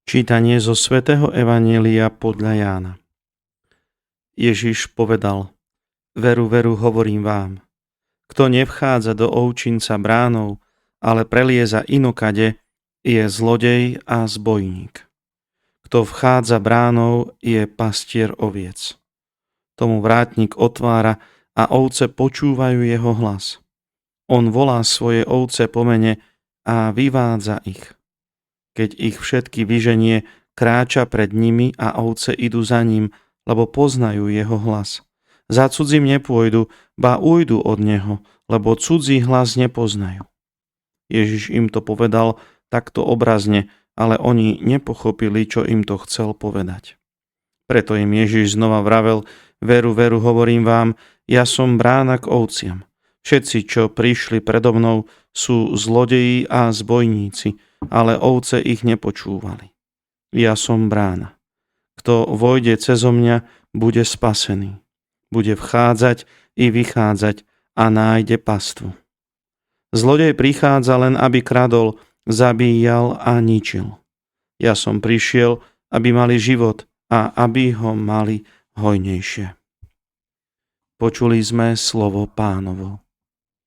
Čítanie zo svätého Evanjelia podľa Jána. Ježiš povedal: Veru, veru, hovorím vám, kto nevchádza do ovčinca bránou, ale prelieza inokade, je zlodej a zbojník. Kto vchádza bránou, je pastier oviec. Tomu vrátnik otvára a ovce počúvajú jeho hlas. On volá svoje ovce po mene a vyvádza ich. Keď ich všetky vyženie, kráča pred nimi a ovce idú za ním, lebo poznajú jeho hlas. Za cudzím nepôjdu, ba ujdu od neho, lebo cudzí hlas nepoznajú. Ježiš im to povedal takto obrazne, ale oni nepochopili, čo im to chcel povedať. Preto im Ježiš znova vravel: Veru, veru, hovorím vám, ja som brána k ovciam. Všetci, čo prišli predo mnou, sú zlodeji a zbojníci, ale ovce ich nepočúvali. Ja som brána. Kto vojde cezo mňa, bude spasený. Bude vchádzať i vychádzať a nájde pastvu. Zlodej prichádza len, aby kradol, zabíjal a ničil. Ja som prišiel, aby mali život a aby ho mali hojnejšie. Počuli sme slovo Pánovo.